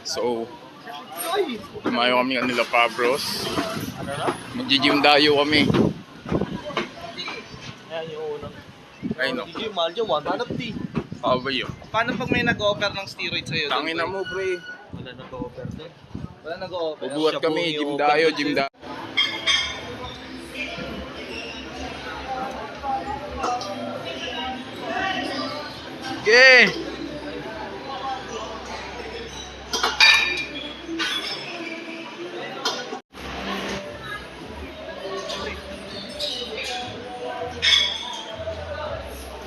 So, tumayo kami kanila Pabros. Mag-gym dayo kami. Ayan yung unang. Ay no. Hindi, mahal dyan, 150. Ba yun? Paano pag may nag-offer ng steroid sa'yo? Tangin na mo, pre. Wala nag-over doon. Wala nag-offer. Bubuhat Siya kami, po gym yung dayo, open gym kasi. dayo. Okay.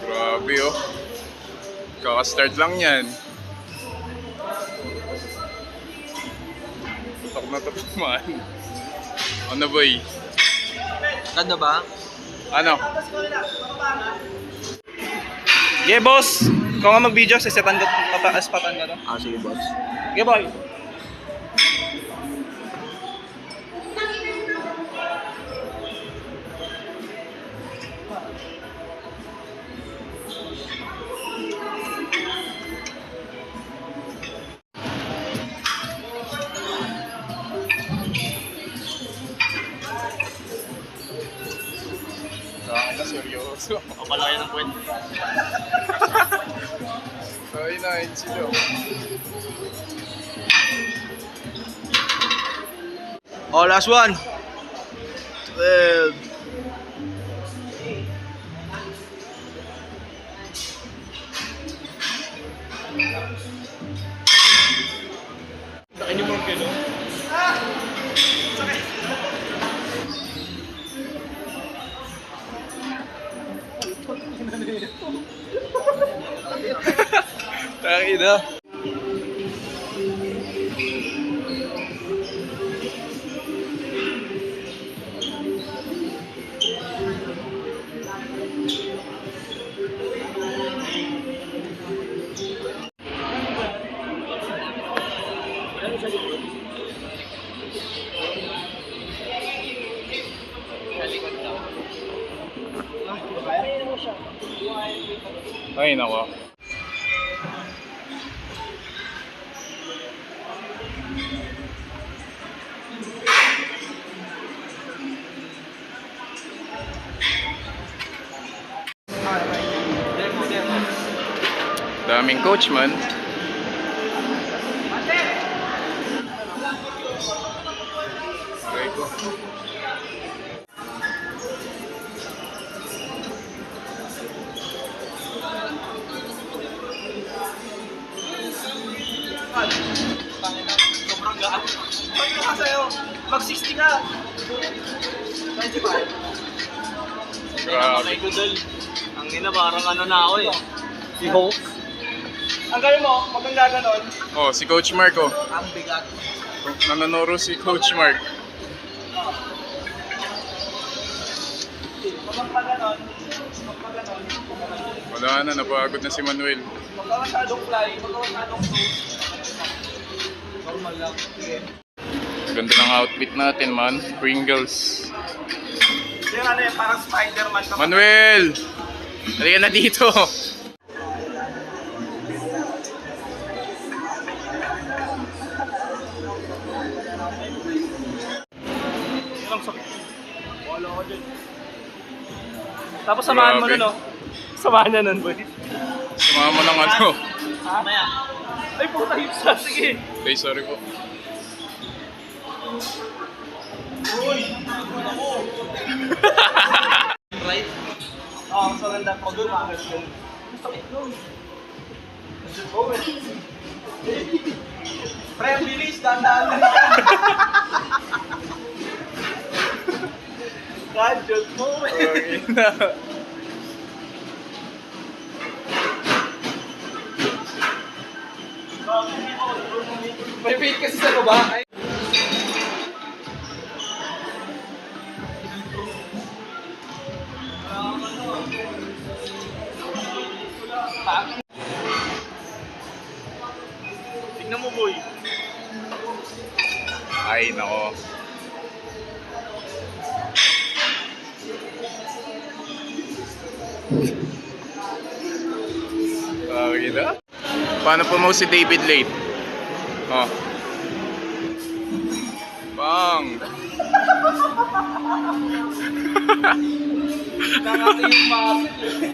Grabe oh. Kaka-start lang yan. Tutok na tutok man. Ano boy? Ganda ba? Ano? Yeah, boss. Ikaw nga mag-video, sisetan ko, pataas-patan ka to. Ah, sige boss. Yeah, boy. Kaka na seryoso. Kapalaki ng kwento. Ay na, sila. Oh, last one. 12. Ano mo gano'n? Tangin na. Ay, nako. Daming coach man. Aray ko. Sobrang gaan. Pag ka sa'yo, mag-60 ka. 25. Grabe. Ay, Kudol. Ang ina, parang ano na ako eh. Si Hulk. Ang gawin mo, pag ang gaganon, Oh, si Coach Mark oh. ang bigat. Nanonoro si Coach Mark. Pag ang paganon, Wala na, napagod na si Manuel. pag ka masyadong fly, pag ka masyadong close, normal lang. Sige. Ganda ng outfit natin man. Pringles. Yung ano yun, parang Spider-Man ka. Manuel! Halika na dito. Ilang sakit. Wala ko dyan. Tapos samahan mo Grabe. nun, no? Samahan niya nun, boy. Sumama mo ng ano. Ha? Maya. Ay, puta hipsa. Sige. Okay, sorry po. Uy! Right? Oo, so ganda ko doon, mga doon. Sakit doon. Oh, pre, ang bilis, dandaan lang yan. Gadget mo, Okay na. May weight kasi sa baba. Ay. Tignan mo, boy. Ay, nako. Okay na. Paano po mo si David late? Oh. Bang! Nakati yung muscle eh.